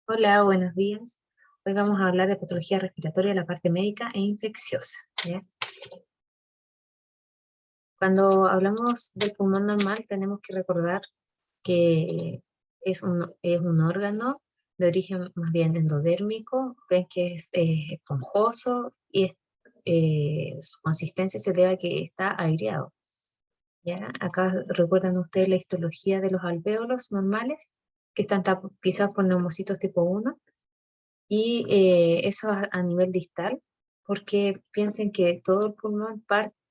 Hola, buenos días. Hoy vamos a hablar de patología respiratoria, la parte médica e infecciosa, ¿ya? Cuando hablamos del pulmón normal, tenemos que recordar que es un órgano de origen más bien endodérmico, ven que es esponjoso y su consistencia se debe a que está aireado, ¿ya? Acá recuerdan ustedes la histología de los alvéolos normales, que están tapizados por neumocitos tipo 1. Y eso a nivel distal, porque piensen que todo el pulmón,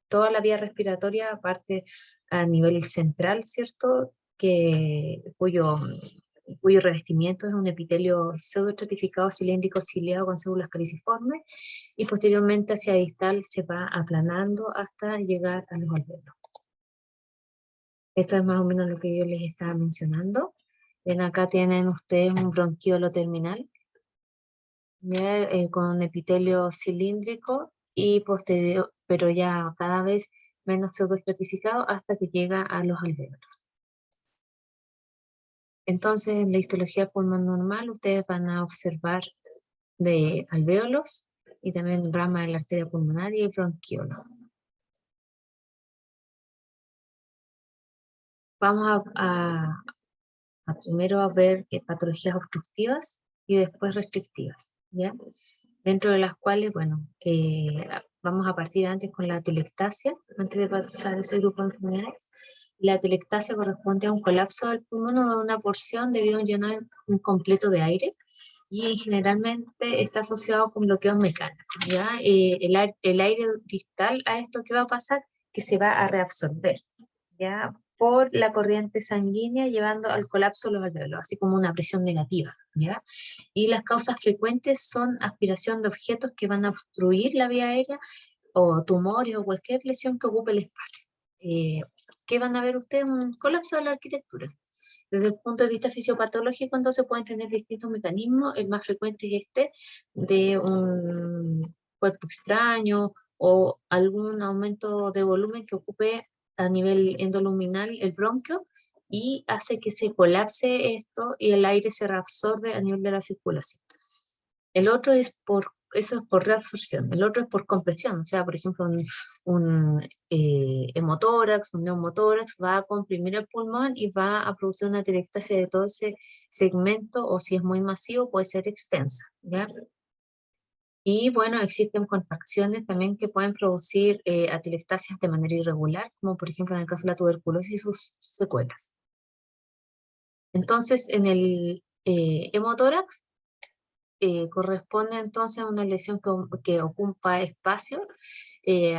toda la vía respiratoria parte a nivel central, ¿cierto? Cuyo revestimiento es un epitelio pseudoestratificado cilíndrico ciliado con células caliciformes, y posteriormente hacia distal se va aplanando hasta llegar a los alvéolos. Esto es más o menos lo que yo les estaba mencionando. Ven, acá tienen ustedes un bronquiolo terminal, ¿ya? Con epitelio cilíndrico y posterior, pero ya cada vez menos pseudoestratificado hasta que llega a los alvéolos. Entonces, en la histología pulmón normal, ustedes van a observar de alvéolos y también rama de la arteria pulmonar y el bronquiolo. Vamos primero a ver patologías obstructivas y después restrictivas, ¿ya? Dentro de las cuales, bueno, vamos a partir antes con la atelectasia, antes de pasar a ese grupo de enfermedades. La atelectasia corresponde a un colapso del pulmón o de una porción debido a un llenado incompleto de aire, y generalmente está asociado con bloqueos mecánicos, ¿ya? El aire distal a esto, ¿qué va a pasar? Que se va a reabsorber, ¿ya? Por la corriente sanguínea, llevando al colapso de los alvéolos, así como una presión negativa, ¿ya? Y las causas frecuentes son aspiración de objetos que van a obstruir la vía aérea, o tumores, o cualquier lesión que ocupe el espacio. ¿Qué van a ver ustedes? Un colapso de la arquitectura. Desde el punto de vista fisiopatológico, entonces pueden tener distintos mecanismos. El más frecuente es este, de un cuerpo extraño o algún aumento de volumen que ocupe a nivel endoluminal el bronquio, y hace que se colapse esto y el aire se reabsorbe a nivel de la circulación. El otro es eso es por reabsorción. El otro es por compresión. O sea, por ejemplo, un hemotórax, un neumotórax va a comprimir el pulmón y va a producir una atelectasia de todo ese segmento, o si es muy masivo puede ser extensa, ¿ya? Y bueno, existen contracciones también que pueden producir atelectasias de manera irregular, como por ejemplo en el caso de la tuberculosis y sus secuelas. Entonces, en el hemotórax, corresponde entonces a una lesión que ocupa espacio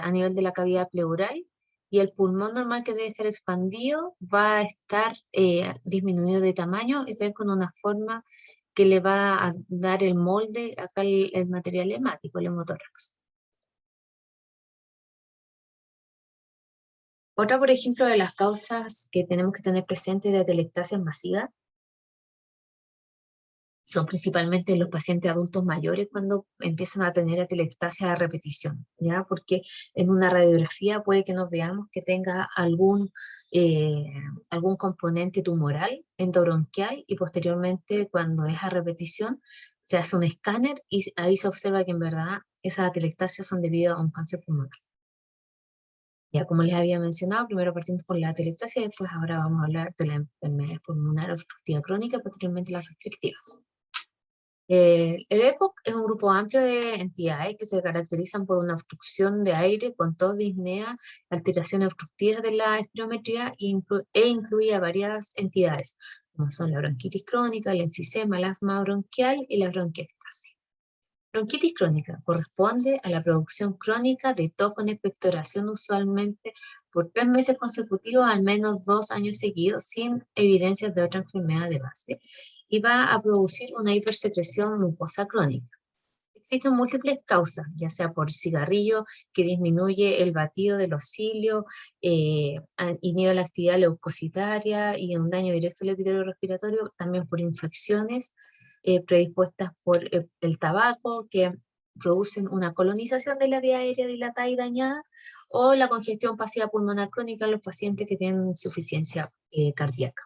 a nivel de la cavidad pleural, y el pulmón normal, que debe estar expandido, va a estar disminuido de tamaño y ven con una forma que le va a dar el molde acá, el material hemático, el hemotórax. Otra, por ejemplo, de las causas que tenemos que tener presentes de atelectasia masiva son principalmente los pacientes adultos mayores cuando empiezan a tener atelectasia a repetición, ¿ya? Porque en una radiografía puede que nos veamos que tenga eh, algún componente tumoral endobronquial, y posteriormente, cuando es a repetición, se hace un escáner y ahí se observa que en verdad esas atelectasias son debido a un cáncer pulmonar. Ya, como les había mencionado, primero partimos por la atelectasia y después ahora vamos a hablar de la enfermedad pulmonar obstructiva crónica, posteriormente las restrictivas. El EPOC es un grupo amplio de entidades que se caracterizan por una obstrucción de aire con tos, disnea, alteraciones obstructivas de la espirometría, e incluye a varias entidades, como son la bronquitis crónica, el enfisema, el asma bronquial y la bronquiectasis. Bronquitis crónica corresponde a la producción crónica de tos con expectoración, usualmente por 3 meses consecutivos, al menos 2 años seguidos, sin evidencias de otra enfermedad de base, y va a producir una hipersecreción mucosa crónica. Existen múltiples causas, ya sea por cigarrillo, que disminuye el batido de los cilios, inhibe la actividad leucocitaria y un daño directo al epitelio respiratorio, también por infecciones predispuestas por el tabaco, que producen una colonización de la vía aérea dilatada y dañada, o la congestión pasiva pulmonar crónica en los pacientes que tienen insuficiencia cardíaca.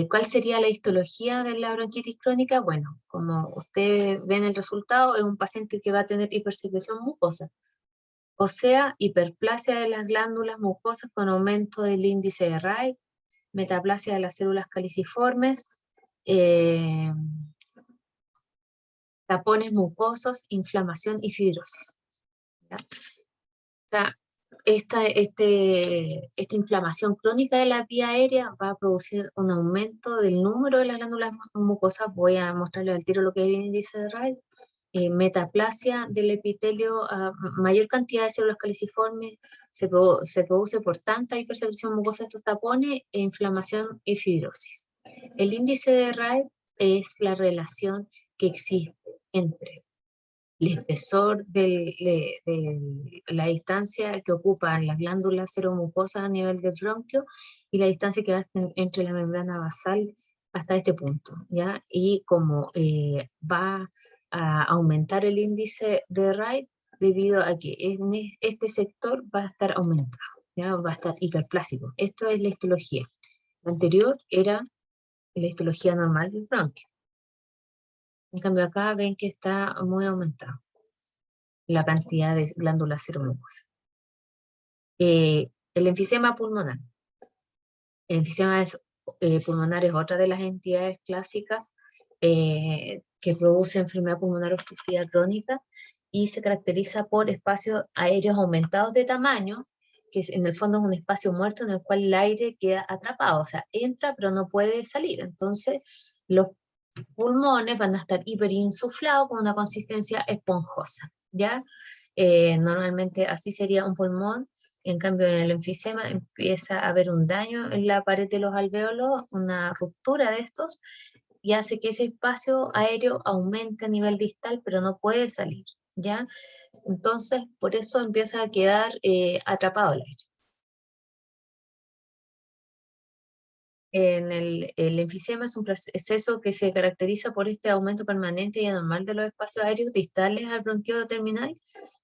¿Cuál sería la histología de la bronquitis crónica? Bueno, como ustedes ven el resultado, es un paciente que va a tener hipersecreción mucosa, o sea, hiperplasia de las glándulas mucosas con aumento del índice de Wright, metaplasia de las células caliciformes, tapones mucosos, inflamación y fibrosis, ¿ya? O sea, esta inflamación crónica de la vía aérea va a producir un aumento del número de las glándulas mucosas. Voy a mostrarles al tiro lo que es el índice de Wright. Metaplasia del epitelio, mayor cantidad de células caliciformes, se produce por tanta hipersecreción mucosa de estos tapones, e inflamación y fibrosis. El índice de Wright es la relación que existe entre el espesor de la distancia que ocupan las glándulas seromucosas a nivel del bronquio y la distancia que va entre la membrana basal hasta este punto, ¿ya? Y como va a aumentar el índice de Wright debido a que en este sector va a estar aumentado, ¿ya? Va a estar hiperplásico. Esto es la histología. La anterior era la histología normal del bronquio. En cambio acá ven que está muy aumentado la cantidad de glándulas seromucosas. El enfisema pulmonar. El enfisema pulmonar es otra de las entidades clásicas que produce enfermedad pulmonar obstructiva crónica y se caracteriza por espacios aéreos aumentados de tamaño, que en el fondo es un espacio muerto en el cual el aire queda atrapado, o sea, entra pero no puede salir. Entonces, los pulmones van a estar hiperinsuflados con una consistencia esponjosa, ¿ya? Normalmente así sería un pulmón. En cambio, en el enfisema empieza a haber un daño en la pared de los alvéolos, una ruptura de estos, y hace que ese espacio aéreo aumente a nivel distal, pero no puede salir, ¿ya? Entonces, por eso empieza a quedar atrapado el aire. El enfisema es un proceso que se caracteriza por este aumento permanente y anormal de los espacios aéreos distales al bronquiolo terminal,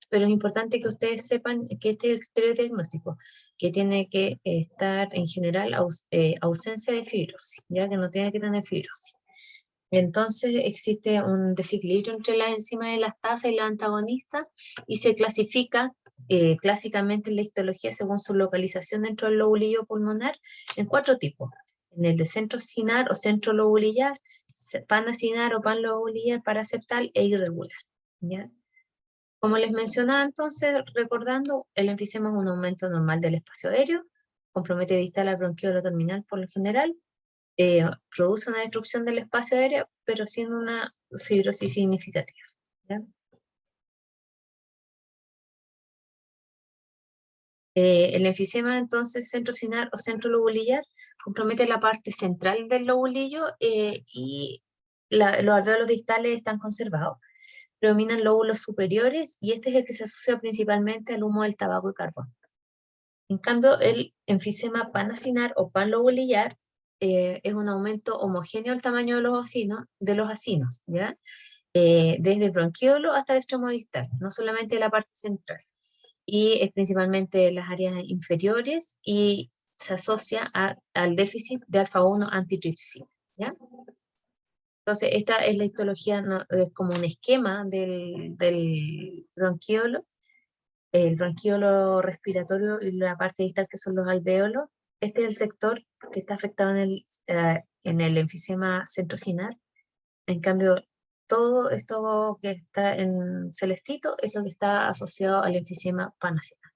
pero es importante que ustedes sepan que este es el criterio diagnóstico, que tiene que estar en general ausencia de fibrosis, ya que no tiene que tener fibrosis. Entonces existe un desequilibrio entre las enzimas elastasa y la antagonista y se clasifica clásicamente en la histología según su localización dentro del lobulillo pulmonar en 4 tipos. En el de centro cinar o centro lobulillar, panacinar o panlobulillar, paraceptal e irregular, ¿ya? Como les mencionaba entonces, recordando, el enfisema es un aumento normal del espacio aéreo, compromete distal al bronquiolo terminal por lo general, produce una destrucción del espacio aéreo, pero sin una fibrosis significativa, ¿ya? El enfisema entonces centrocinar o centrolobulillar compromete la parte central del lobulillo y los alvéolos distales están conservados. Predominan lóbulos superiores y este es el que se asocia principalmente al humo del tabaco y carbón. En cambio, el enfisema panacinar o panlobulillar es un aumento homogéneo del tamaño de los acinos, ¿ya? Desde el bronquiolo hasta el extremo distal, no solamente la parte central. Y es principalmente las áreas inferiores y se asocia al déficit de alfa-1 antitripsina, ¿ya? Entonces, esta es la histología, es como un esquema del bronquiolo, el bronquiolo respiratorio y la parte distal que son los alvéolos. Este es el sector que está afectado en el enfisema centrocinar. En cambio, todo esto que está en celestito es lo que está asociado al enfisema panacinar.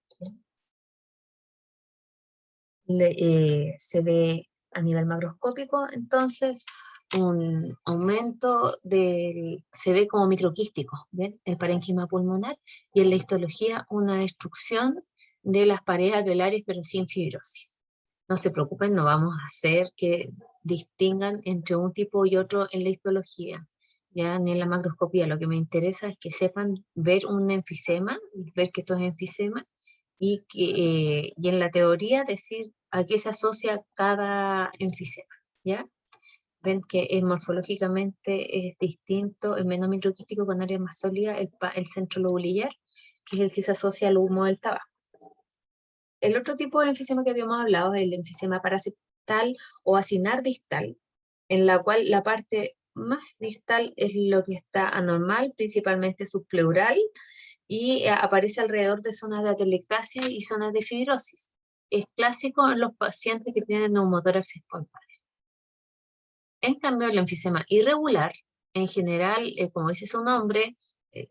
Se ve a nivel macroscópico, entonces, un aumento se ve como microquístico, ¿ven? El parénquima pulmonar, y en la histología una destrucción de las paredes alveolares, pero sin fibrosis. No se preocupen, no vamos a hacer que distingan entre un tipo y otro en la histología, ya ni en la macroscopía. Lo que me interesa es que sepan ver un enfisema, ver que esto es enfisema, y en la teoría decir a qué se asocia cada enfisema, ¿ya? Ven que morfológicamente es distinto, es menos microquístico con área más sólida, el centro lobulillar, que es el que se asocia al humo del tabaco. El otro tipo de enfisema que habíamos hablado es el enfisema distal o acinar distal, en la cual la parte más distal es lo que está anormal, principalmente subpleural, y aparece alrededor de zonas de atelectasia y zonas de fibrosis. Es clásico en los pacientes que tienen neumotórax espontáneo. En cambio, el enfisema irregular, en general, como dice su nombre,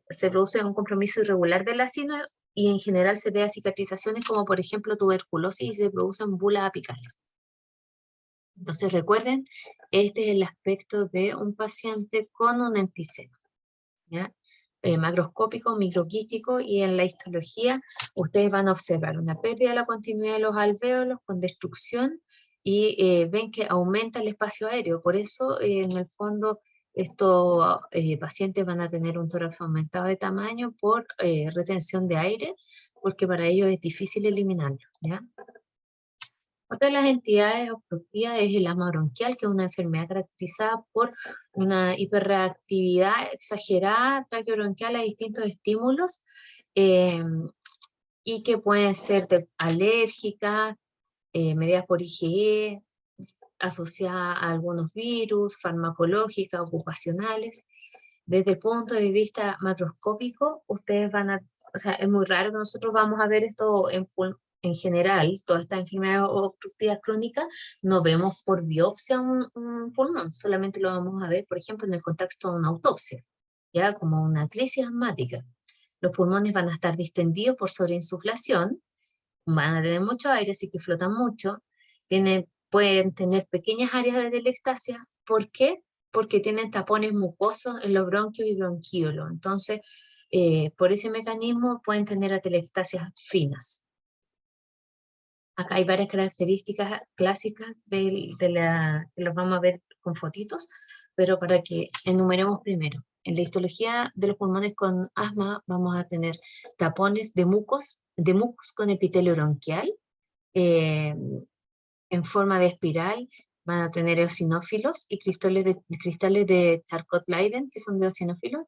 se produce un compromiso irregular del ácido y en general se debe a cicatrizaciones como por ejemplo tuberculosis y se producen bulas apicales. Entonces recuerden, este es el aspecto de un paciente con un enfisema, ¿ya? Macroscópico, microquístico, y en la histología ustedes van a observar una pérdida de la continuidad de los alvéolos con destrucción y ven que aumenta el espacio aéreo. Por eso en el fondo estos pacientes van a tener un tórax aumentado de tamaño por retención de aire, porque para ellos es difícil eliminarlo, ¿ya? Otra de las entidades obstructivas es el asma bronquial, que es una enfermedad caracterizada por una hiperreactividad exagerada traqueobronquial a distintos estímulos y que pueden ser alérgicas, mediadas por IgE, asociadas a algunos virus, farmacológicas, ocupacionales. Desde el punto de vista macroscópico, ustedes van a, o sea, es muy raro que nosotros vamos a ver esto en general, toda esta enfermedad obstructiva crónica, no vemos por biopsia un pulmón, solamente lo vamos a ver, por ejemplo, en el contexto de una autopsia, ya como una crisis asmática. Los pulmones van a estar distendidos por sobreinsuflación, van a tener mucho aire, así que flotan mucho, pueden tener pequeñas áreas de atelectasia. ¿Por qué? Porque tienen tapones mucosos en los bronquios y bronquíolos. Entonces, por ese mecanismo pueden tener atelectasias finas. Acá hay varias características clásicas que los vamos a ver con fotitos, pero para que enumeremos primero. En la histología de los pulmones con asma vamos a tener tapones de mucos con epitelio bronquial, en forma de espiral. Van a tener eosinófilos y cristales de Charcot-Leyden, que son de eosinófilos.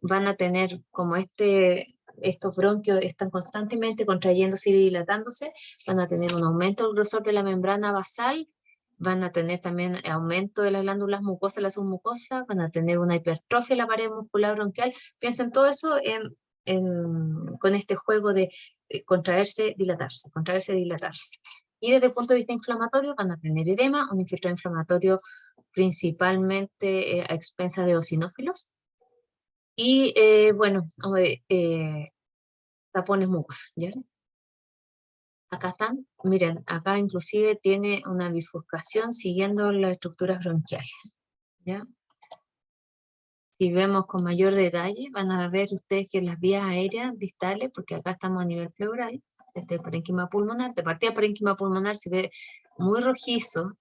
Van a tener como estos bronquios están constantemente contrayéndose y dilatándose, van a tener un aumento del grosor de la membrana basal, van a tener también aumento de las glándulas mucosas, la submucosa, van a tener una hipertrofia de la pared muscular bronquial. Piensen todo eso con este juego de contraerse, dilatarse, contraerse, dilatarse. Y desde el punto de vista inflamatorio van a tener edema, un infiltrado inflamatorio principalmente a expensas de eosinófilos, y bueno, tapones mucosos, ¿ya? Acá están, miren, acá inclusive tiene una bifurcación siguiendo las estructuras bronquiales, ¿ya? Si vemos con mayor detalle, van a ver ustedes que las vías aéreas distales, porque acá estamos a nivel pleural, este parénquima pulmonar, de partida parénquima pulmonar se ve muy rojizo,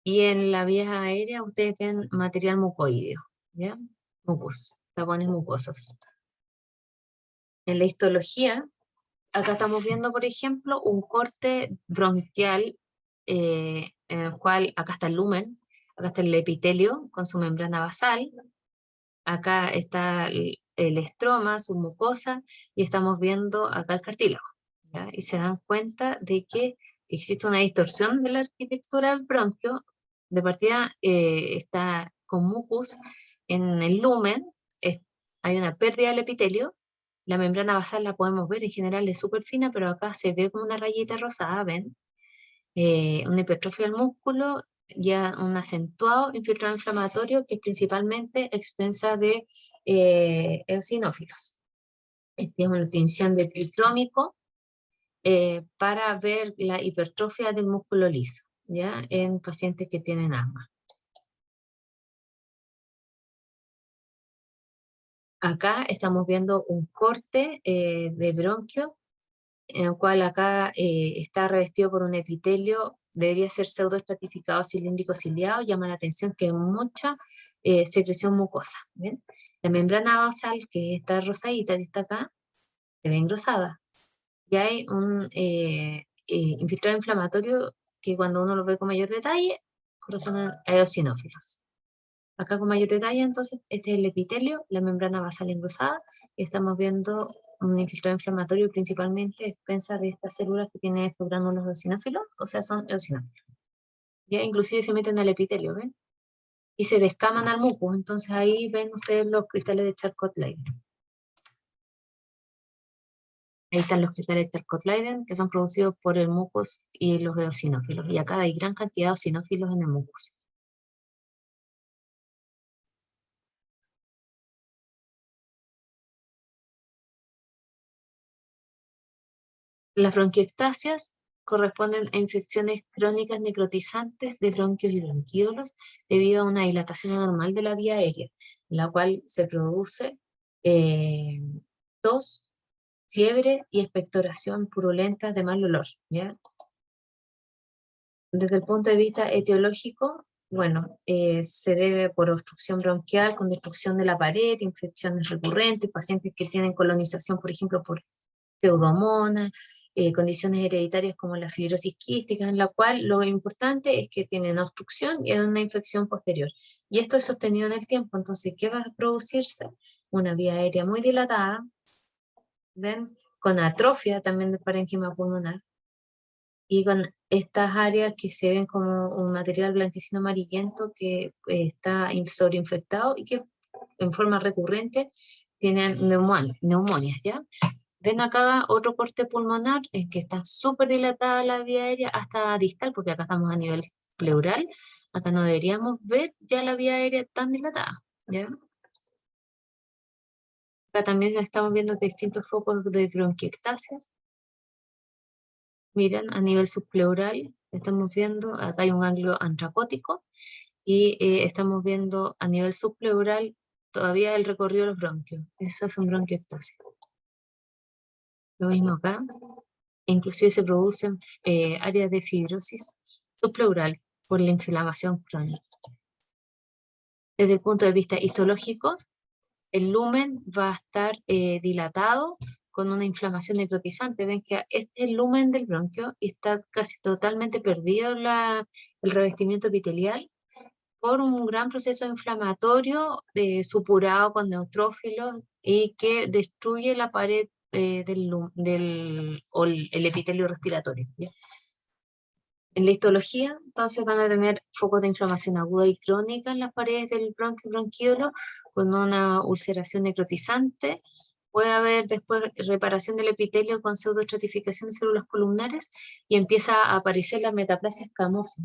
y en la vía aérea ustedes ven material mucoideo, ¿ya? Mucus, tapones mucosos. En la histología, acá estamos viendo, por ejemplo, un corte bronquial, en el cual acá está el lumen, acá está el epitelio con su membrana basal, acá está el estroma, su mucosa, y estamos viendo acá el cartílago, ¿ya? Y se dan cuenta de que existe una distorsión de la arquitectura del bronquio. De partida está con mucus en el lumen, hay una pérdida del epitelio. La membrana basal la podemos ver, en general es súper fina, pero acá se ve como una rayita rosada, ¿ven? Una hipertrofia del músculo, ya un acentuado infiltrado inflamatorio que es principalmente a expensa de eosinófilos. Esta es una tinción de tricrómico para ver la hipertrofia del músculo liso, ¿ya? En pacientes que tienen asma. Acá estamos viendo un corte de bronquio, en el cual acá está revestido por un epitelio, debería ser pseudoestratificado cilíndrico ciliado. Llama la atención que hay mucha secreción mucosa, ¿ven? La membrana basal, que está rosadita, que está acá, se ve engrosada. Y hay un infiltrado inflamatorio que cuando uno lo ve con mayor detalle, corresponden a eosinófilos. Acá con mayor detalle, entonces, este es el epitelio, la membrana basal engrosada, y estamos viendo un infiltrado inflamatorio principalmente a expensas de estas células que tienen estos gránulos eosinófilos, o sea, son eosinófilos. ya inclusive se meten al epitelio, ¿ven? Y se descaman al mucus, entonces ahí ven ustedes los cristales de Charcot-Leyden. Ahí están los cristales de Charcot-Leyden, que son producidos por el mucus y los eosinófilos, y acá hay gran cantidad de eosinófilos en el mucus. Las bronquiectasias corresponden a infecciones crónicas necrotizantes de bronquios y bronquiolos debido a una dilatación anormal de la vía aérea, en la cual se produce eh, tos, fiebre y expectoración purulenta de mal olor, ¿ya? Desde el punto de vista etiológico, bueno, se debe por obstrucción bronquial con destrucción de la pared, infecciones recurrentes, pacientes que tienen colonización, por ejemplo, por pseudomonas, condiciones hereditarias como la fibrosis quística, en la cual lo importante es que tienen obstrucción y una infección posterior. Y esto es sostenido en el tiempo, entonces, ¿qué va a producirse? Una vía aérea muy dilatada, ¿ven? Con atrofia también del parénquima pulmonar, y con estas áreas que se ven como un material blanquecino amarillento que está sobreinfectado y que en forma recurrente tienen neumonias, ¿ya? Ven acá otro corte pulmonar en que está súper dilatada la vía aérea hasta distal, porque acá estamos a nivel pleural, acá no deberíamos ver ya la vía aérea tan dilatada, ¿ya? Acá también estamos viendo distintos focos de bronquiectasias. Miren, a nivel subpleural, estamos viendo, acá hay un ganglio antracótico, y estamos viendo a nivel subpleural todavía el recorrido de los bronquios. Eso es un bronquiectasia. Lo mismo acá. Inclusive se producen áreas de fibrosis subpleural por la inflamación crónica. Desde el punto de vista histológico, el lumen va a estar dilatado con una inflamación necrotizante. Ven que este es el lumen del bronquio y está casi totalmente perdido el revestimiento epitelial por un gran proceso inflamatorio supurado con neutrófilos y que destruye la pared o el epitelio respiratorio, ¿ya? En la histología, entonces van a tener focos de inflamación aguda y crónica en las paredes del bronquio y bronquiolo con una ulceración necrotizante. Puede haber después reparación del epitelio con pseudoestratificación de células columnares y empieza a aparecer la metaplasia escamosa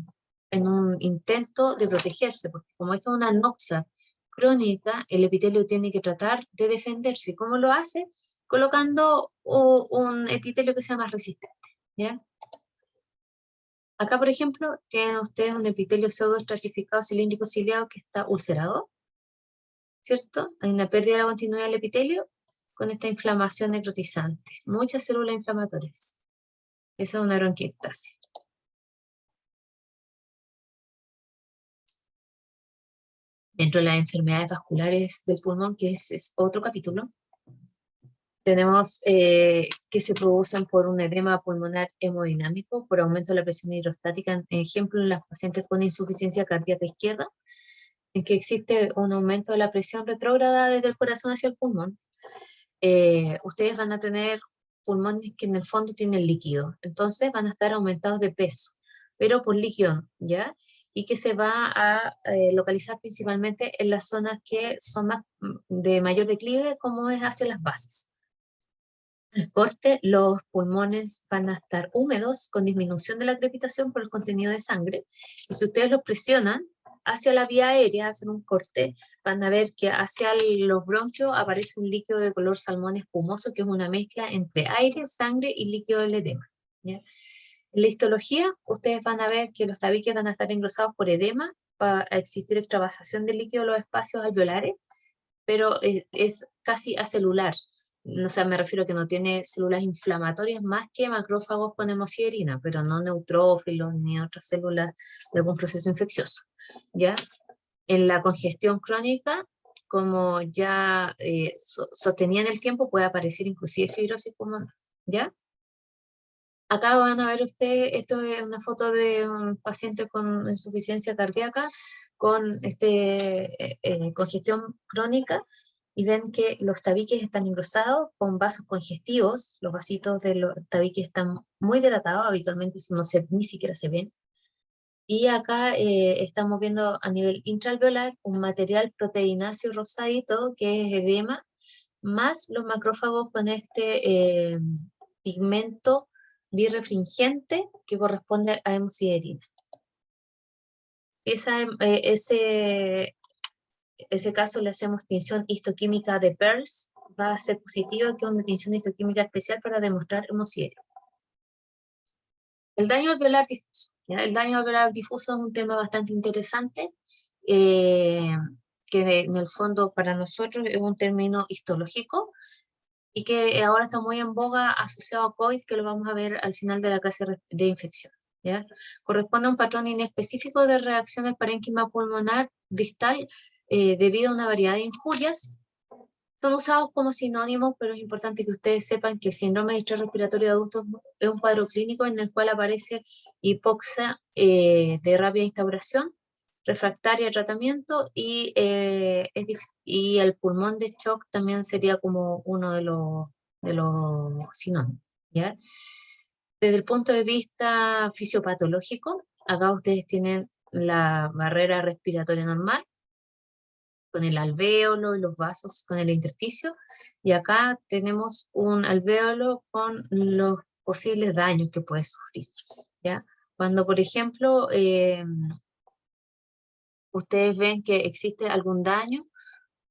en un intento de protegerse, porque como esto es una anoxia crónica, el epitelio tiene que tratar de defenderse. ¿Cómo lo hace? Colocando un epitelio que sea más resistente, ¿ya? Acá, por ejemplo, tienen ustedes un epitelio pseudoestratificado cilíndrico ciliado que está ulcerado, ¿cierto? Hay una pérdida de la continuidad del epitelio con esta inflamación necrotizante. Muchas células inflamatorias. Esa es una bronquiectasia. Dentro de las enfermedades vasculares del pulmón, que es otro capítulo, tenemos que se producen por un edema pulmonar hemodinámico, por aumento de la presión hidrostática, ejemplo, en las pacientes con insuficiencia cardíaca izquierda, en que existe un aumento de la presión retrógrada desde el corazón hacia el pulmón. Ustedes van a tener pulmones que en el fondo tienen líquido, entonces van a estar aumentados de peso, pero por líquido, ¿ya? Y que se va a localizar principalmente en las zonas que son más de mayor declive, como es hacia las bases. El corte, los pulmones van a estar húmedos con disminución de la crepitación por el contenido de sangre, y si ustedes los presionan hacia la vía aérea, hacen un corte, van a ver que hacia los bronquios aparece un líquido de color salmón espumoso, que es una mezcla entre aire, sangre y líquido del edema, ¿ya? En la histología, ustedes van a ver que los tabiques van a estar engrosados por edema, va a existir extravasación de líquido en los espacios alveolares, pero es casi acelular. O sea, me refiero a que no tiene células inflamatorias más que macrófagos con hemosiderina, pero no neutrófilos ni otras células de algún proceso infeccioso, ¿ya? En la congestión crónica, como ya sostenía en el tiempo, puede aparecer inclusive fibrosis pulmonar, ¿ya? Acá van a ver ustedes, esto es una foto de un paciente con insuficiencia cardíaca, con congestión crónica, y ven que los tabiques están engrosados con vasos congestivos, los vasitos de los tabiques están muy dilatados, habitualmente eso no se, ni siquiera se ven, Y acá estamos viendo a nivel intraalveolar un material proteináceo rosadito que es edema, más los macrófagos con este pigmento birrefringente que corresponde a hemosiderina. Ese caso le hacemos tinción histoquímica de Pearls, va a ser positiva, que es una tinción histoquímica especial para demostrar hemosiderina. El daño alveolar difuso. ¿Ya? El daño alveolar difuso es un tema bastante interesante, que en el fondo para nosotros es un término histológico y que ahora está muy en boga asociado a COVID, que lo vamos a ver al final de la clase de infección. ¿Ya? Corresponde a un patrón inespecífico de reacciones parénquima pulmonar distal debido a una variedad de injurias. Son usados como sinónimos, pero es importante que ustedes sepan que el síndrome de estrés respiratorio de adultos es un cuadro clínico en el cual aparece hipoxia de rápida instauración, refractaria a tratamiento, y el pulmón de shock también sería como uno de los sinónimos. ¿Ya? Desde el punto de vista fisiopatológico, acá ustedes tienen la barrera respiratoria normal, con el alvéolo y los vasos con el intersticio, y acá tenemos un alvéolo con los posibles daños que puede sufrir, ¿ya? Cuando, por ejemplo, ustedes ven que existe algún daño,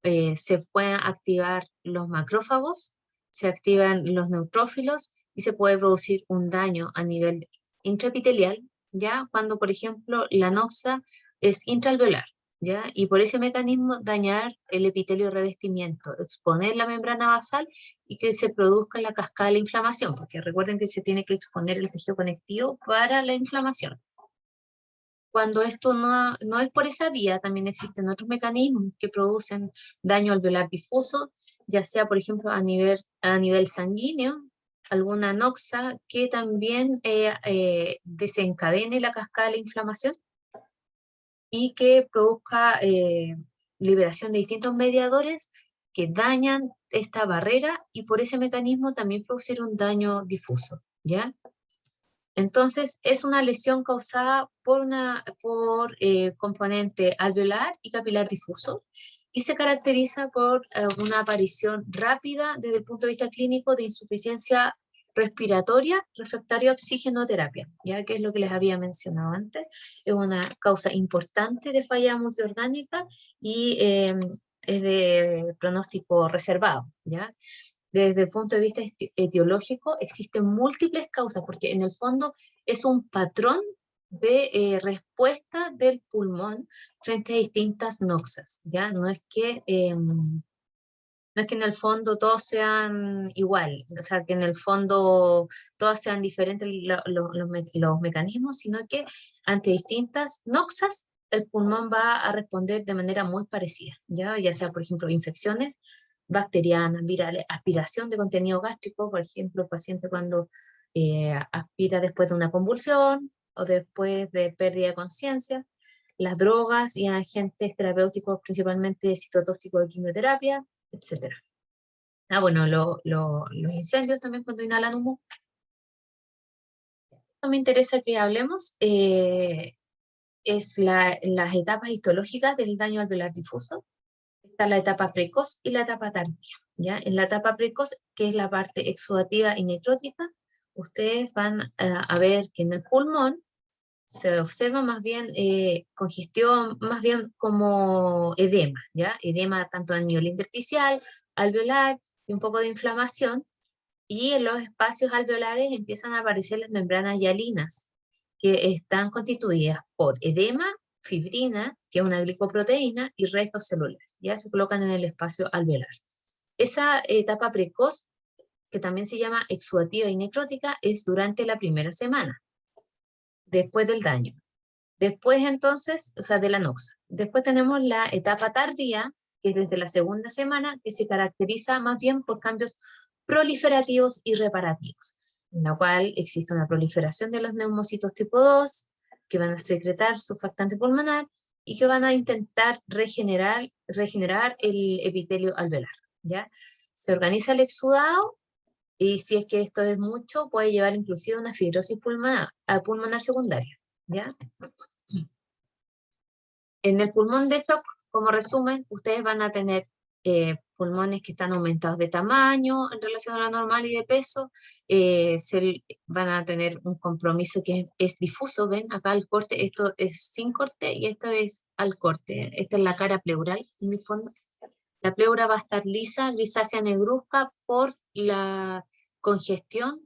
se pueden activar los macrófagos, se activan los neutrófilos y se puede producir un daño a nivel intraepitelial, ¿ya? Cuando, por ejemplo, la noxa es intraalveolar, ¿ya? Y por ese mecanismo dañar el epitelio revestimiento, exponer la membrana basal y que se produzca la cascada de la inflamación, porque recuerden que se tiene que exponer el tejido conectivo para la inflamación. Cuando esto no es por esa vía, también existen otros mecanismos que producen daño alveolar difuso, ya sea, por ejemplo, a nivel sanguíneo, alguna noxa que también desencadene la cascada de la inflamación y que produzca liberación de distintos mediadores que dañan esta barrera y por ese mecanismo también producir un daño difuso, ¿ya? Entonces, es una lesión causada por componente alveolar y capilar difuso y se caracteriza por una aparición rápida desde el punto de vista clínico de insuficiencia respiratoria refractaria a oxigenoterapia, ya que es lo que les había mencionado antes, es una causa importante de falla multiorgánica y es de pronóstico reservado, ¿ya? Desde el punto de vista etiológico, existen múltiples causas, porque en el fondo es un patrón de respuesta del pulmón frente a distintas noxas, ¿ya? No es que en el fondo todos sean igual, o sea, que en el fondo todos sean diferentes los mecanismos, sino que ante distintas noxas el pulmón va a responder de manera muy parecida, ya sea, por ejemplo, infecciones bacterianas, virales, aspiración de contenido gástrico, por ejemplo, el paciente cuando aspira después de una convulsión o después de pérdida de conciencia, las drogas y agentes terapéuticos, principalmente citotóxicos de quimioterapia, etc. Bueno, los incendios también cuando inhalan humo. Me interesa que hablemos es las etapas histológicas del daño alveolar difuso. Está la etapa precoz y la etapa tardía, ¿ya? En la etapa precoz, que es la parte exudativa y necrótica, ustedes van a ver que en el pulmón se observa más bien congestión, más bien como edema, ¿ya? Edema tanto a nivel intersticial, alveolar y un poco de inflamación, y en los espacios alveolares empiezan a aparecer las membranas hialinas, que están constituidas por edema, fibrina, que es una glicoproteína, y restos celulares. Ya se colocan en el espacio alveolar. Esa etapa precoz, que también se llama exudativa y necrótica, es durante la primera semana, después del daño. Después entonces, o sea, de la noxa. Después tenemos la etapa tardía, que es desde la segunda semana, que se caracteriza más bien por cambios proliferativos y reparativos, en la cual existe una proliferación de los neumocitos tipo 2, que van a secretar surfactante pulmonar y que van a intentar regenerar el epitelio alveolar, ¿ya? Se organiza el exudado y si es que esto es mucho, puede llevar inclusive a una fibrosis pulmonar secundaria, ¿ya? En el pulmón de shock, como resumen, ustedes van a tener pulmones que están aumentados de tamaño en relación a lo normal y de peso, van a tener un compromiso que es difuso, ven acá el corte, esto es sin corte y esto es al corte, esta es la cara pleural en el fondo. La pleura va a estar lisa, grisácea negruzca por la congestión,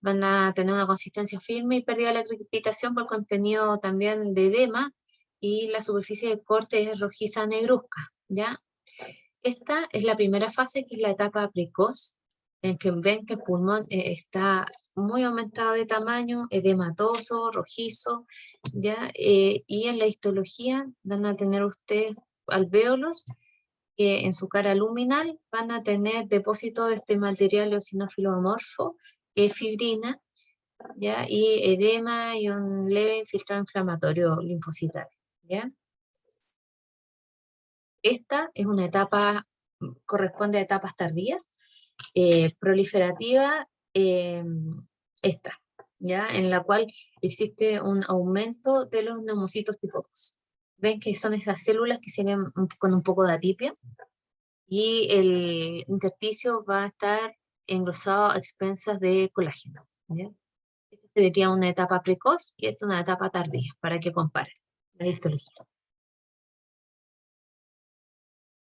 van a tener una consistencia firme y pérdida de la crepitación por contenido también de edema, y la superficie de corte es rojiza negruzca, ¿ya? Esta es la primera fase, que es la etapa precoz, en que ven que el pulmón está muy aumentado de tamaño, edematoso, rojizo, ¿ya? Y en la histología van a tener ustedes alvéolos que en su cara luminal van a tener depósito de este material eosinófilo amorfo, que es fibrina, ¿ya? Y edema y un leve infiltrado inflamatorio linfocitario, ¿ya? Esta es una etapa, corresponde a etapas tardías, proliferativa, esta, ¿ya? En la cual existe un aumento de los neumocitos tipo 2. Ven que son esas células que se ven con un poco de atipia, y el intersticio va a estar engrosado a expensas de colágeno, ¿ya? Esta sería una etapa precoz y esta una etapa tardía, para que comparen la histología.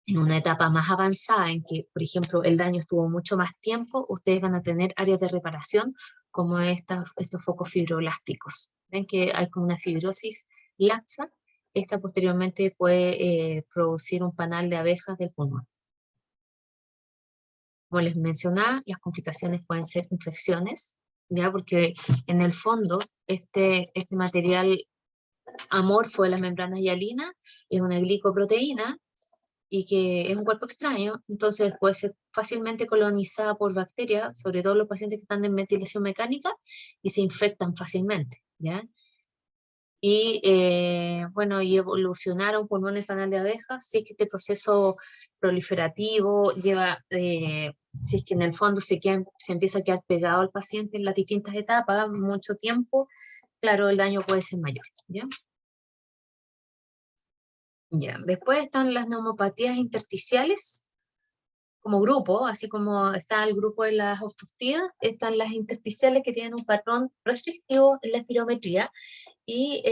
En una etapa más avanzada, en que, por ejemplo, el daño estuvo mucho más tiempo, ustedes van a tener áreas de reparación, como estos focos fibroblásticos. Ven que hay como una fibrosis laxa, esta posteriormente puede producir un panal de abejas del pulmón. Como les mencionaba, las complicaciones pueden ser infecciones, ¿ya? Porque en el fondo este material amorfo de las membranas hialinas es una glicoproteína, y que es un cuerpo extraño, entonces puede ser fácilmente colonizada por bacterias, sobre todo los pacientes que están en ventilación mecánica, y se infectan fácilmente, ¿ya? Y bueno, y evolucionar a un pulmón de panal de abejas, si es que este proceso proliferativo lleva, si es que en el fondo se empieza a quedar pegado al paciente en las distintas etapas, mucho tiempo, claro, el daño puede ser mayor, ¿ya? Ya, después están las neumopatías intersticiales como grupo, así como está el grupo de las obstructivas, están las intersticiales que tienen un patrón restrictivo en la espirometría, y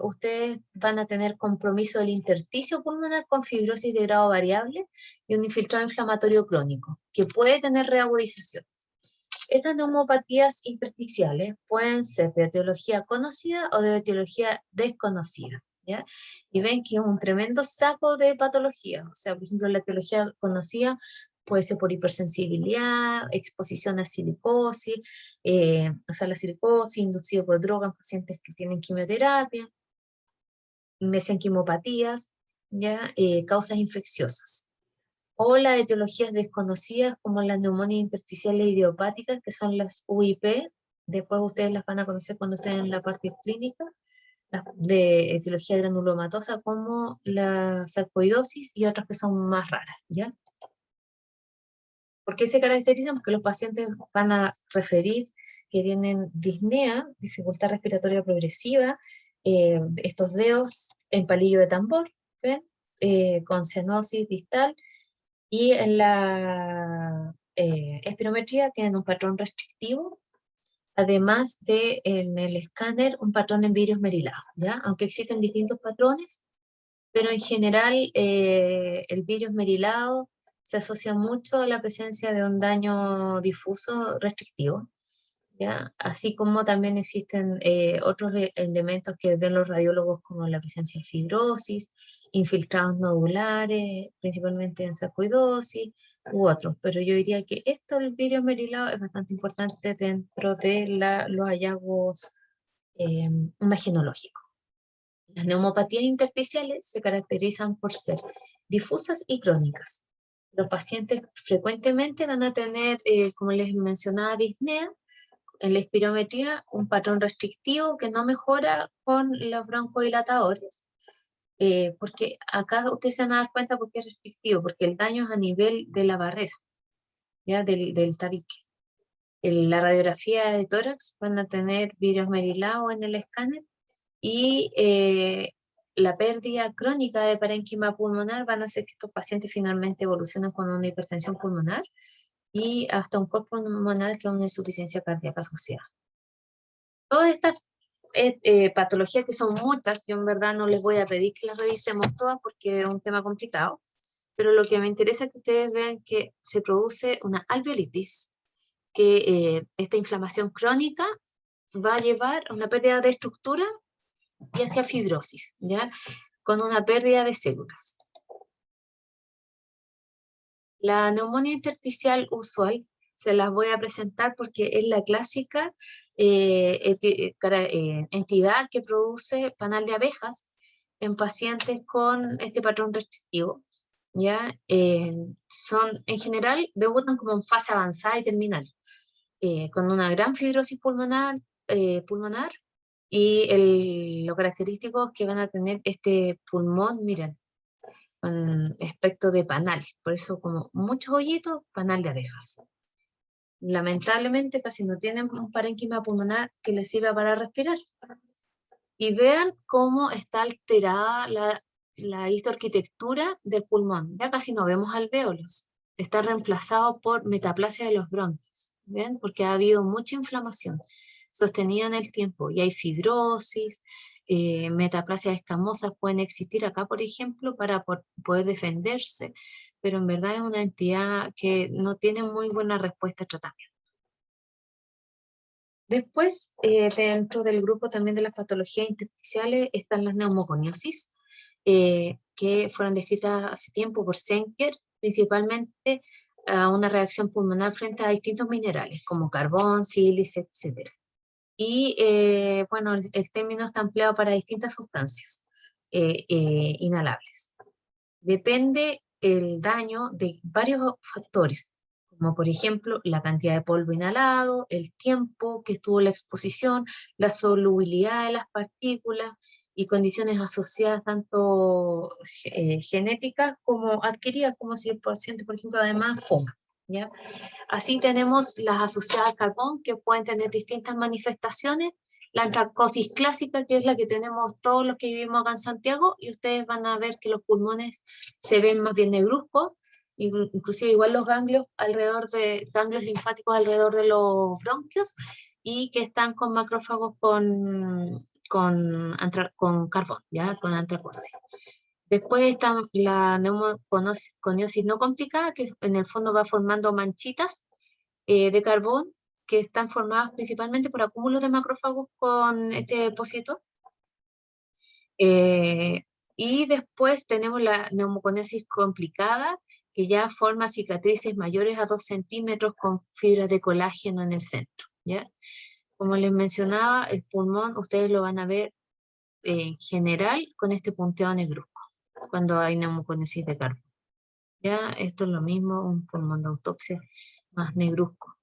ustedes van a tener compromiso del intersticio pulmonar con fibrosis de grado variable y un infiltrado inflamatorio crónico, que puede tener reagudización. Estas neumopatías intersticiales pueden ser de etiología conocida o de etiología desconocida, ¿ya? Y ven que es un tremendo saco de patologías. O sea, por ejemplo, la etiología conocida puede ser por hipersensibilidad, exposición a silicosis, o sea, la silicosis inducida por drogas en pacientes que tienen quimioterapia, mesenquimopatías, ¿ya? Causas infecciosas. O las etiologías desconocidas, como las neumonias intersticiales idiopáticas, que son las UIP, después ustedes las van a conocer cuando estén en la parte clínica, las de etiología granulomatosa, como la sarcoidosis, y otras que son más raras, ¿ya? ¿Por qué se caracterizan? Porque los pacientes van a referir que tienen disnea, dificultad respiratoria progresiva, estos dedos en palillo de tambor, ¿ven? Con cianosis distal, y en la espirometría tienen un patrón restrictivo, además de en el escáner un patrón de virus merilado, ¿ya? Aunque existen distintos patrones, pero en general el virus merilado se asocia mucho a la presencia de un daño difuso restrictivo, ¿ya? Así como también existen otros elementos que ven los radiólogos, como la presencia de fibrosis, infiltrados nodulares, principalmente en sarcoidosis, u otros. Pero yo diría que esto, el virus merilado, es bastante importante dentro de los hallazgos imagenológicos. Las neumopatías intersticiales se caracterizan por ser difusas y crónicas. Los pacientes frecuentemente van a tener, como les mencionaba, disnea, en la espirometría un patrón restrictivo que no mejora con los broncodilatadores, porque acá ustedes se van a dar cuenta por qué es restrictivo, porque el daño es a nivel de la barrera, ¿ya? Del tabique. En la radiografía de tórax van a tener virus merilado en el escáner, y la pérdida crónica de parénquima pulmonar van a hacer que estos pacientes finalmente evolucionen con una hipertensión pulmonar y hasta un cuerpo pulmonar que es una insuficiencia cardíaca asociada. Todas estas patologías, que son muchas, yo en verdad no les voy a pedir que las revisemos todas porque es un tema complicado, pero lo que me interesa es que ustedes vean que se produce una alveolitis, que esta inflamación crónica va a llevar a una pérdida de estructura y hacia fibrosis, ¿ya? Con una pérdida de células. La neumonía intersticial usual se las voy a presentar porque es la clásica entidad que produce panal de abejas en pacientes con este patrón restrictivo. ¿Ya? Son, en general, debutan como en fase avanzada y terminal, con una gran fibrosis pulmonar, y lo característico es que van a tener este pulmón, miren, con aspecto de panal, por eso como muchos hoyitos, panal de abejas. Lamentablemente casi no tienen un parénquima pulmonar que les sirva para respirar. Y vean cómo está alterada la histoarquitectura del pulmón. Ya casi no vemos alvéolos. Está reemplazado por metaplasia de los bronquios. ¿Ven? Porque ha habido mucha inflamación sostenida en el tiempo. Y hay fibrosis, metaplasias escamosas pueden existir acá, por ejemplo, para poder defenderse. Pero en verdad es una entidad que no tiene muy buena respuesta a tratamiento. Después, dentro del grupo también de las patologías intersticiales están las neumoconiosis, que fueron descritas hace tiempo por Senker, principalmente a una reacción pulmonar frente a distintos minerales, como carbón, sílice, etc. Y bueno, el término está empleado para distintas sustancias inhalables. Depende el daño de varios factores, como por ejemplo la cantidad de polvo inhalado, el tiempo que estuvo la exposición, la solubilidad de las partículas y condiciones asociadas tanto genéticas como adquiridas, como si el paciente, por ejemplo, además fuma, ¿ya? Así tenemos las asociadas a carbón, que pueden tener distintas manifestaciones. La antracosis clásica, que es la que tenemos todos los que vivimos acá en Santiago, y ustedes van a ver que los pulmones se ven más bien negruzcos, inclusive igual los ganglios linfáticos alrededor de los bronquios, y que están con macrófagos con carbón, ¿ya? Con antracosis. Después está la neumoconiosis no complicada, que en el fondo va formando manchitas de carbón que están formadas principalmente por acúmulos de macrófagos con este depósito. Y después tenemos la neumoconiosis complicada, que ya forma cicatrices mayores a 2 centímetros con fibras de colágeno en el centro, ¿ya? Como les mencionaba, el pulmón ustedes lo van a ver en general con este punteado negruzco cuando hay neumoconiosis de carbón. Ya, esto es lo mismo, un pulmón de autopsia más negruzco.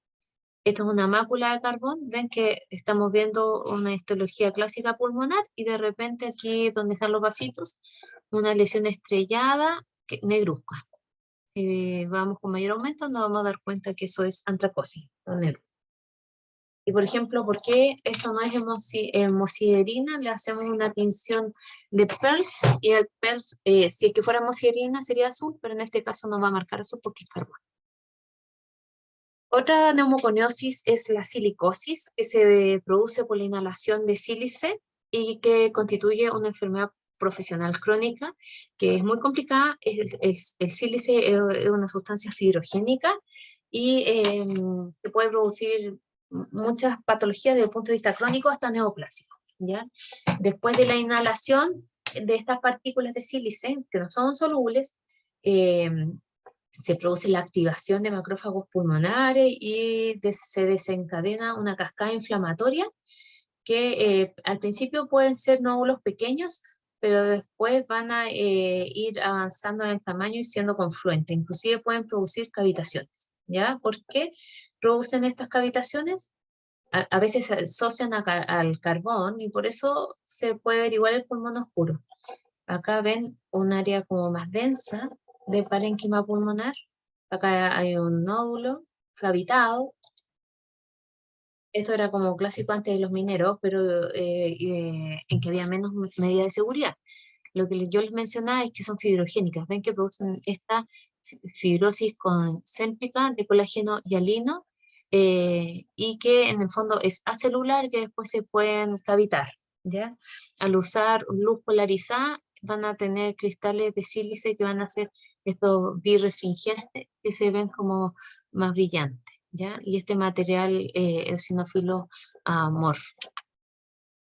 Esto es una mácula de carbón, ven que estamos viendo una histología clásica pulmonar y de repente aquí donde están los vasitos, una lesión estrellada negruzca. Si vamos con mayor aumento nos vamos a dar cuenta que eso es antracosis, negro. Y por ejemplo, ¿por qué esto no es hemosiderina? Le hacemos una tinción de PERLS, y el PERLS, si es que fuera hemosiderina sería azul, pero en este caso no va a marcar azul porque es carbón. Otra neumoconiosis es la silicosis, que se produce por la inhalación de sílice y que constituye una enfermedad profesional crónica, que es muy complicada. El sílice es una sustancia fibrogénica y que puede producir muchas patologías desde el punto de vista crónico hasta neoplásico, ¿ya? Después de la inhalación de estas partículas de sílice, que no son solubles, se produce la activación de macrófagos pulmonares y se desencadena una cascada inflamatoria que al principio pueden ser nódulos pequeños, pero después van a ir avanzando en el tamaño y siendo confluentes. Inclusive pueden producir cavitaciones, ¿ya? ¿Por qué producen estas cavitaciones? A veces se asocian al carbón y por eso se puede ver igual el pulmón oscuro. Acá ven un área como más densa de parénquima pulmonar. Acá hay un nódulo cavitado. Esto era como clásico antes de los mineros, pero en que había menos medidas de seguridad. lo que yo les mencionaba es que son fibrogénicas. Ven que producen esta fibrosis concéntrica de colágeno hialino, y que en el fondo es acelular, que después se pueden cavitar, ¿ya? Al usar luz polarizada van a tener cristales de sílice que van a ser estos birefringentes que se ven como más brillantes, ¿ya? Y este material eosinófilo amorfo.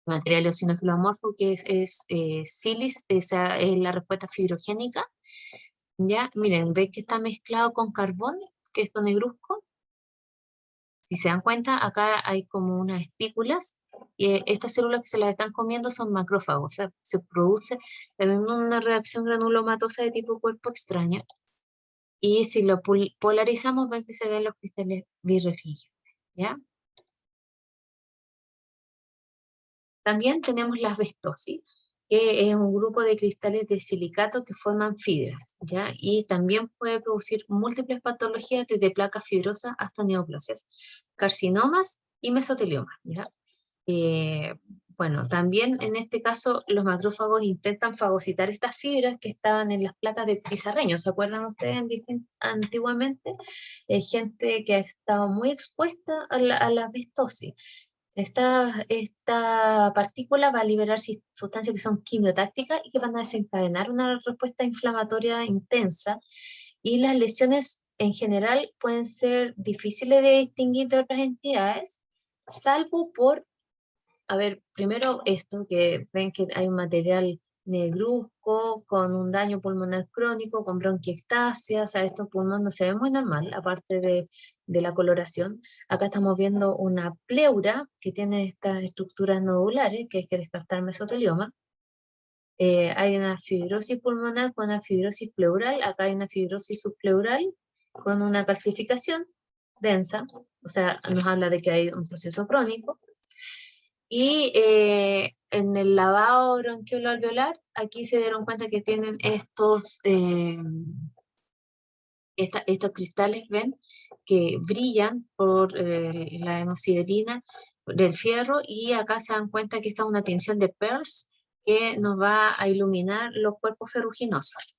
Material eosinófilo amorfo que es sílice, esa es la respuesta fibrogénica, ¿ya? Miren, ¿ven que está mezclado con carbón, que es esto negruzco? Si se dan cuenta, acá hay como unas espículas, y estas células que se las están comiendo son macrófagos, o sea, se produce también una reacción granulomatosa de tipo cuerpo extraño, y si lo polarizamos, ven que se ven los cristales birefringentes, ¿ya? También tenemos la asbestosis, que es un grupo de cristales de silicato que forman fibras, ¿ya? Y también puede producir múltiples patologías desde placas fibrosas hasta neoplasias, carcinomas y mesoteliomas, ¿ya? Eh, bueno, también en este caso los macrófagos intentan fagocitar estas fibras que estaban en las placas de pizarreño. ¿Se acuerdan ustedes antiguamente? Gente que ha estado muy expuesta a la asbestosis. Esta partícula va a liberar sustancias que son quimiotácticas y que van a desencadenar una respuesta inflamatoria intensa, y las lesiones en general pueden ser difíciles de distinguir de otras entidades, salvo por, a ver, primero esto, que ven que hay un material negruzco, con un daño pulmonar crónico, con bronquiectasia, o sea, estos pulmones no se ven muy normal, aparte de la coloración. Acá estamos viendo una pleura que tiene estas estructuras nodulares, que hay que descartar mesotelioma. Hay una fibrosis pulmonar con una fibrosis pleural, acá hay una fibrosis subpleural con una calcificación densa, o sea, nos habla de que hay un proceso crónico. Y en el lavado bronquiolo-alveolar, aquí se dieron cuenta que tienen estos cristales, ven, que brillan por la hemosiderina del fierro, y acá se dan cuenta que esta es una tinción de Peirce que nos va a iluminar los cuerpos ferruginosos.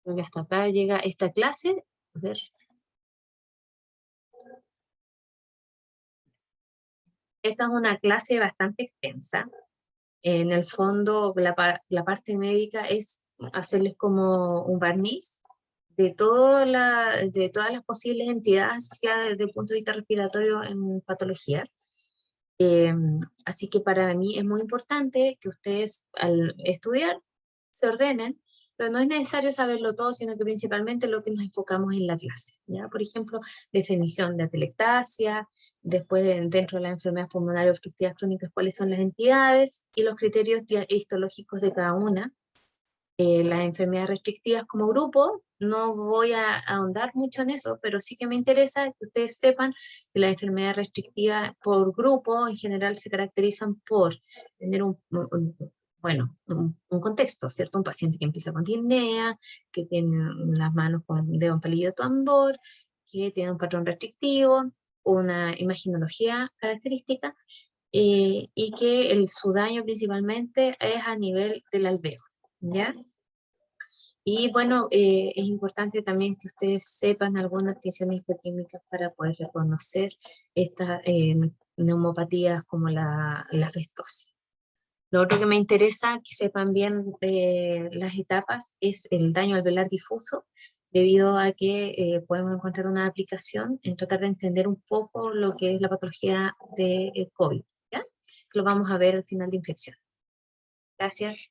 Creo que hasta acá llega esta clase. A ver. Esta es una clase bastante extensa. En el fondo, la parte médica es hacerles como un barniz de todas las posibles entidades asociadas desde el punto de vista respiratorio en patología. Eh, Así que para mí es muy importante que ustedes al estudiar se ordenen, pero no es necesario saberlo todo, sino que principalmente lo que nos enfocamos en la clase, ¿ya? Por ejemplo, definición de atelectasia, después dentro de las enfermedades pulmonares obstructivas crónicas, cuáles son las entidades y los criterios histológicos de cada una. Las enfermedades restrictivas como grupo, no voy a ahondar mucho en eso, pero sí que me interesa que ustedes sepan que las enfermedades restrictivas por grupo en general se caracterizan por tener un contexto, ¿cierto? Un paciente que empieza con disnea, que tiene las manos con dedo en palillo de tambor, que tiene un patrón restrictivo, una imaginología característica, y que su daño principalmente es a nivel del alveolo, ¿ya? Y bueno, es importante también que ustedes sepan algunas tinciones histoquímicas para poder reconocer estas neumopatías como la asbestosis. Lo otro que me interesa que sepan bien las etapas es el daño alveolar difuso, debido a que podemos encontrar una aplicación en tratar de entender un poco lo que es la patología de COVID, ¿ya? Lo vamos a ver al final de infección. Gracias.